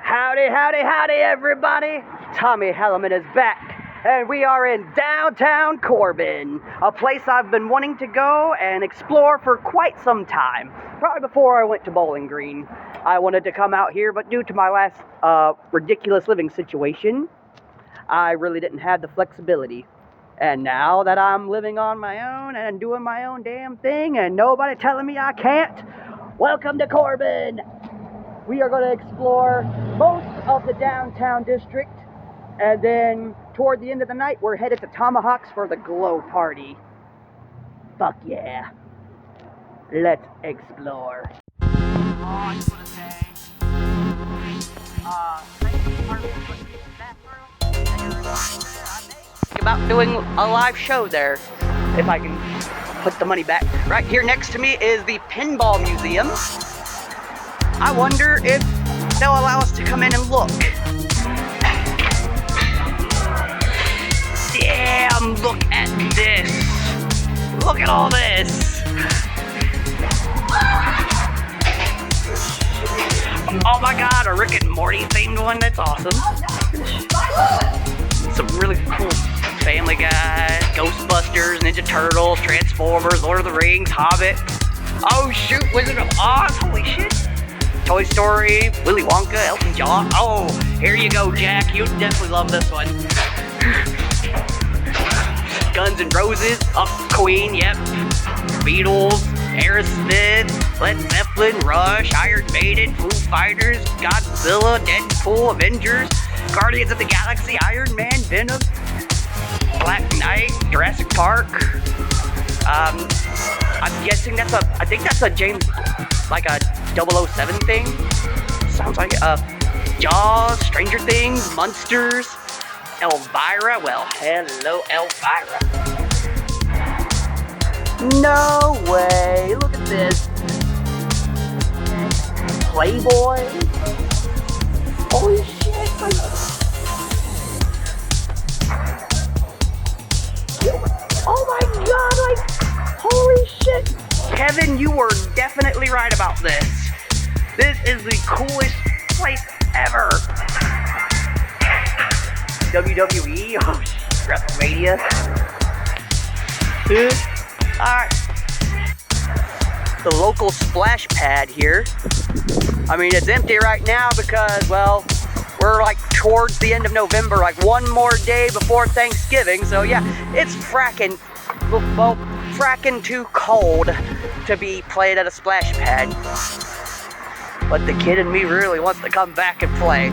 Howdy, howdy, howdy, everybody! Tommy Hellament is back, and we are in downtown Corbin, a place I've been wanting to go and explore for quite some time. Probably before I went to Bowling Green. I wanted to come out here, but due to my last ridiculous living situation, I really didn't have the flexibility. And now that I'm living on my own and doing my own damn thing and nobody telling me I can't, welcome to Corbin! We are going to explore most of the downtown district, and then toward the end of the night, we're headed to Tomahawks for the glow party. Fuck yeah. Let's explore. I just want to say, about doing a live show there, if I can put the money back. Right here next to me is the Pinball Museum. I wonder if they'll allow us to come in and look. Damn, look at this. Look at all this. Oh my god, a Rick and Morty themed one. That's awesome. Some really cool Family Guy, Ghostbusters, Ninja Turtles, Transformers, Lord of the Rings, Hobbit. Oh shoot, Wizard of Oz. Holy shit. Toy Story, Willy Wonka, Elton John. Oh, here you go, Jack. You'd definitely love this one. Guns N' Roses, Queen, yep. Beatles, Aerosmith, Led Zeppelin, Rush, Iron Maiden, Foo Fighters, Godzilla, Deadpool, Avengers, Guardians of the Galaxy, Iron Man, Venom, Black Knight, Jurassic Park. I'm guessing I think that's a James, like a 007 thing. Sounds like Jaws, Stranger Things, Monsters, Elvira. Well, hello, Elvira. No way! Look at this. Playboy. Holy shit! Oh my god! Like, holy shit! Kevin, you were definitely right about this. This is the coolest place ever. WWE, oh shit, WrestleMania. Dude, alright. The local splash pad here. I mean, it's empty right now because, well, we're like towards the end of November, like one more day before Thanksgiving. So yeah, it's fracking too cold to be played at a splash pad. But the kid in me really wants to come back and play.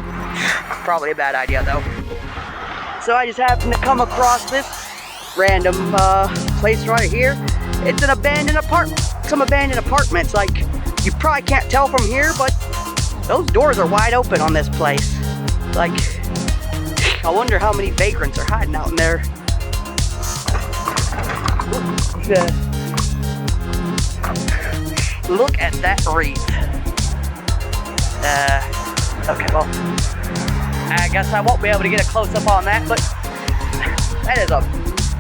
Probably a bad idea though. So I just happened to come across this random place right here. It's an abandoned some abandoned apartments. Like, you probably can't tell from here, but those doors are wide open on this place. Like, I wonder how many vagrants are hiding out in there. Look at that wreath. Okay, well, I guess I won't be able to get a close-up on that, but that is a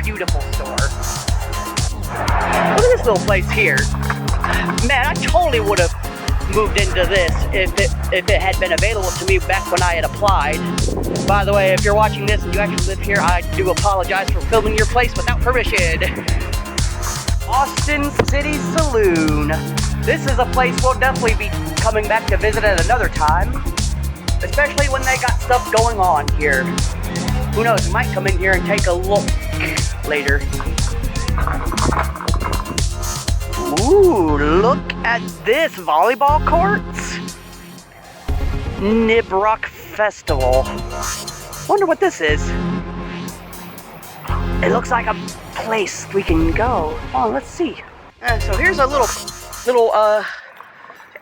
beautiful store. Look at this little place here. Man, I totally would have moved into this if it had been available to me back when I had applied. By the way, if you're watching this and you actually live here, I do apologize for filming your place without permission. Austin City Saloon. This is a place we'll definitely be coming back to visit at another time, especially when they got stuff going on here. Who knows, we might come in here and take a look later. Ooh, look at this, volleyball courts. Nibrock Festival. Wonder what this is. It looks like a place we can go. Oh, let's see. So here's a little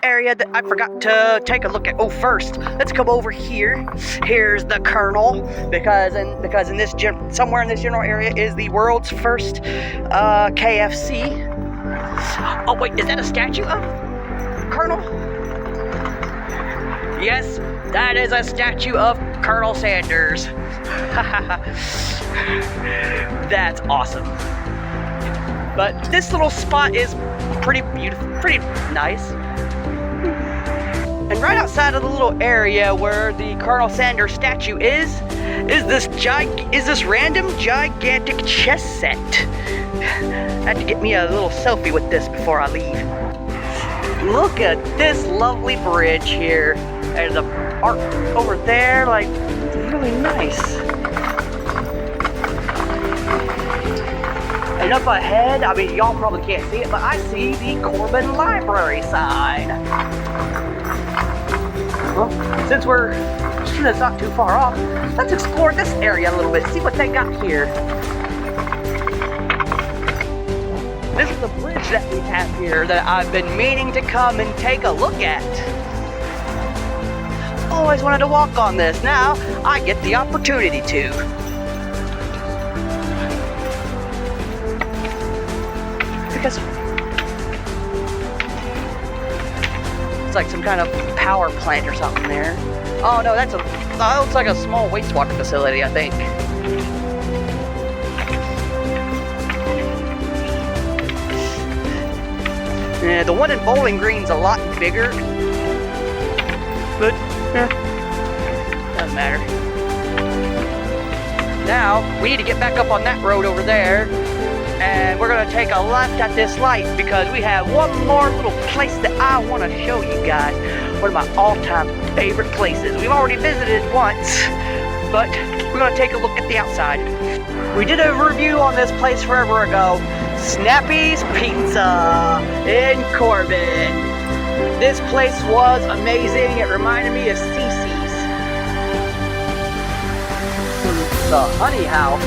area that I forgot to take a look at. Oh, first, let's come over here. Here's the Colonel, because in this somewhere in this general area is the world's first KFC. Oh wait, is that a statue of Colonel? Yes, that is a statue of Colonel Sanders. That's awesome. But this little spot is pretty beautiful, pretty nice. And right outside of the little area where the Colonel Sanders statue is this random gigantic chess set. I had to get me a little selfie with this before I leave. Look at this lovely bridge here. And the art over there, like, it's really nice. And up ahead, I mean, y'all probably can't see it, but I see the Corbin Library sign. Well, since it's not too far off, let's explore this area a little bit, see what they got here. This is the bridge that we have here that I've been meaning to come and take a look at. Always wanted to walk on this. Now I get the opportunity to. Because it's like some kind of power plant or something there. Oh no, that looks like a small wastewater facility, I think. Yeah, the one in Bowling Green's a lot bigger, but doesn't matter. Now we need to get back up on that road over there, and we're gonna take a left at this light because we have one more little place that I want to show you guys. One of my all-time favorite places. We've already visited once, but we're gonna take a look at the outside. We did a review on this place forever ago. Snappy's Pizza in Corbin. This place was amazing. It reminded me of Cece's. The Honey House.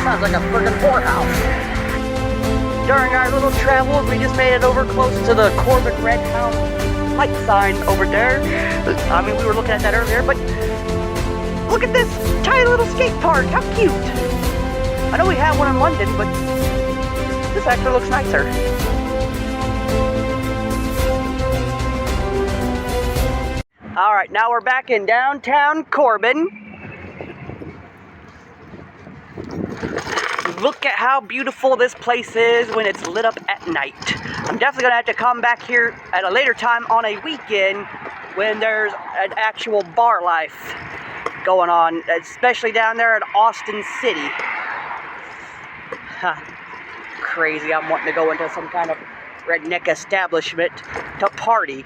Sounds like a friggin' whorehouse. During our little travels, we just made it over close to the Corbin Red House light sign over there. I mean, we were looking at that earlier, but look at this tiny little skate park. How cute. I know we have one in London, but this actually looks nicer. Alright, now we're back in downtown Corbin. Look at how beautiful this place is when it's lit up at night. I'm definitely going to have to come back here at a later time on a weekend when there's an actual bar life going on, especially down there in Austin City. Crazy, I'm wanting to go into some kind of redneck establishment to party.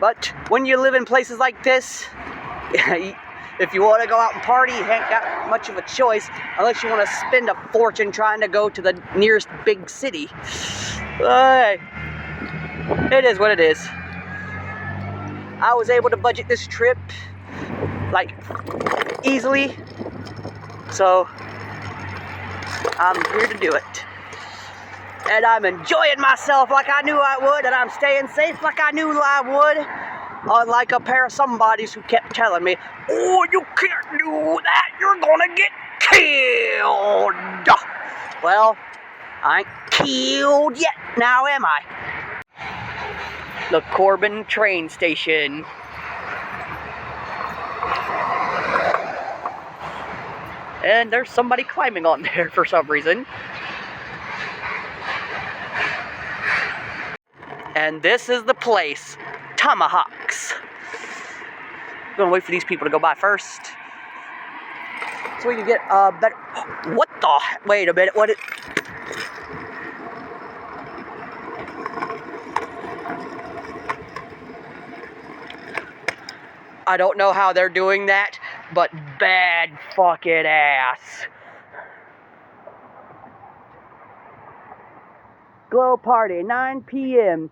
But when you live in places like this, if you want to go out and party, you ain't got much of a choice unless you want to spend a fortune trying to go to the nearest big city. But it is what it is. I was able to budget this trip like easily, so I'm here to do it. And I'm enjoying myself like I knew I would, and I'm staying safe like I knew I would. Unlike a pair of somebodies who kept telling me, oh, you can't do that, you're gonna get killed. Well, I ain't killed yet, now am I? The Corbin train station. And there's somebody climbing on there for some reason. And this is the place, Tomahawks. I'm gonna wait for these people to go by first, so we can get a better. What the? Wait a minute. What? I don't know how they're doing that, but bad fucking ass. Glow party, 9 p.m.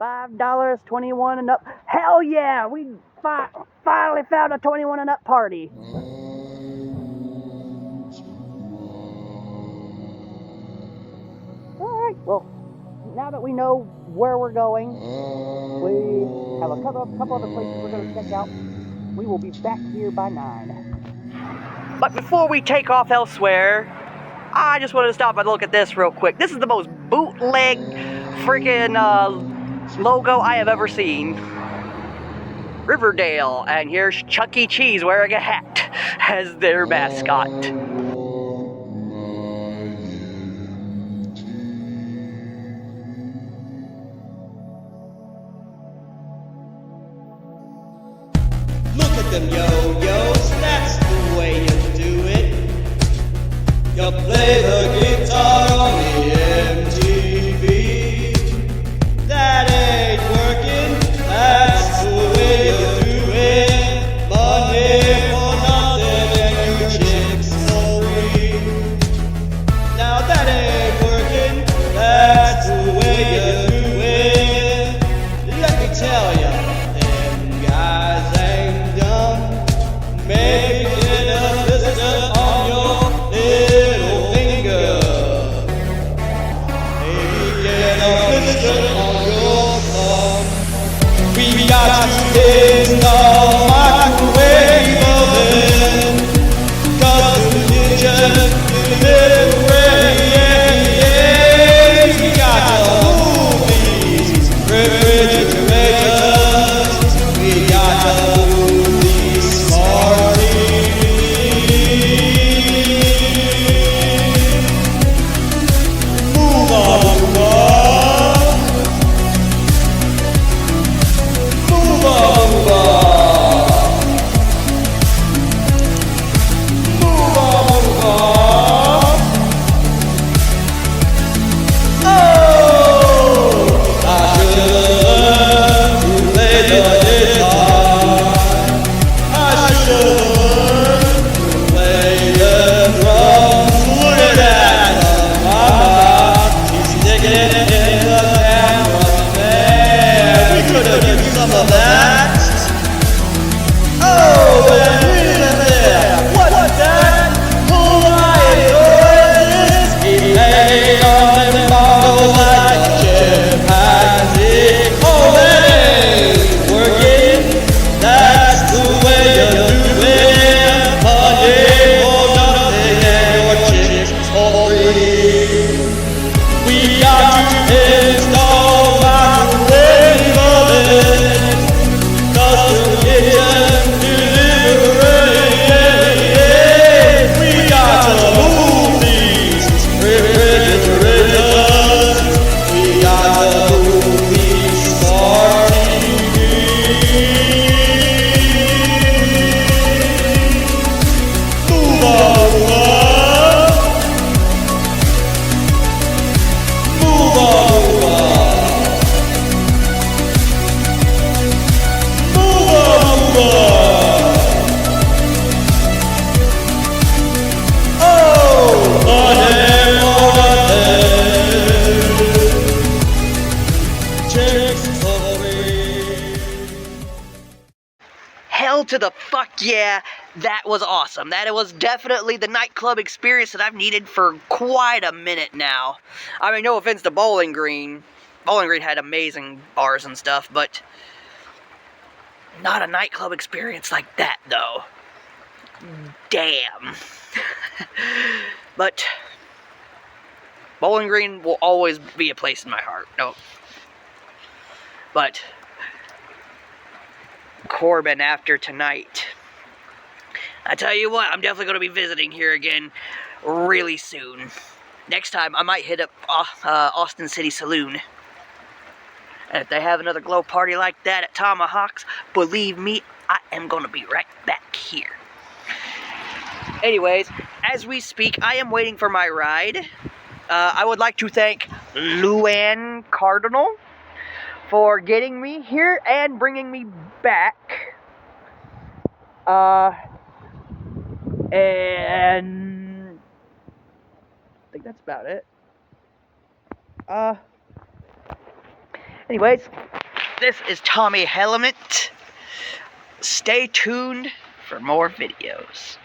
$5, 21 and up. Hell yeah, we finally found a 21 and up party. Alright, well, now that we know where we're going, we have a couple other places we're going to check out. We will be back here by 9. But before we take off elsewhere, I just wanted to stop and look at this real quick. This is the most bootleg freaking logo I have ever seen. Riverdale, and here's Chuck E. Cheese wearing a hat as their mascot. them yo-yos, that's the way you do it. You play the guitar on the MTV. That ain't working, that's the way you do it. Money for nothing and your chicks for free. Now that ain't working, that's the way you do it. Let me tell ya, them guys ain't dumb. Maybe get a blister on your little finger. Maybe get a blister on your thumb. We got to install microwave oven, 'cause the kitchen is little ready. We got to move these refrigerators. We got to move these smart TVs. Move on, move on. Move on, move on. Move on, move on. Oh, I should have learned to play the guitar. I should have learned to play the drums. Look at that, mama. She's sticking it in the camera, man. We could have used some of that. Oh, and read it there. What's that? Oh, I enjoy this. He played on the bongos like a chimpanzee. Oh, that ain't working. That's the way you do it. Money for nothing and your chicks for free. We got to install microwave oven, 'cause the kitchen is ready. We got to move these refrigerators. We got to move these smart TVs. Move on, move on. Move on, move on. Move on, move on. Oh, money for nothing. Chicks for free. Hell to the fuck yeah, that was awesome. That was definitely the nightclub experience that I've needed for quite a minute now. I mean, no offense to Bowling Green. Bowling Green had amazing bars and stuff, but not a nightclub experience like that, though. Damn. But Bowling Green will always be a place in my heart. No. But Corbin, after tonight, I tell you what, I'm definitely going to be visiting here again really soon. Next time, I might hit up Austin City Saloon. And if they have another glow party like that at Tomahawks, believe me, I am going to be right back here. Anyways, as we speak, I am waiting for my ride. I would like to thank Luann Cardinal for getting me here and bringing me back. And I think that's about it. Anyways, this is Tommy Hellament. Stay tuned for more videos.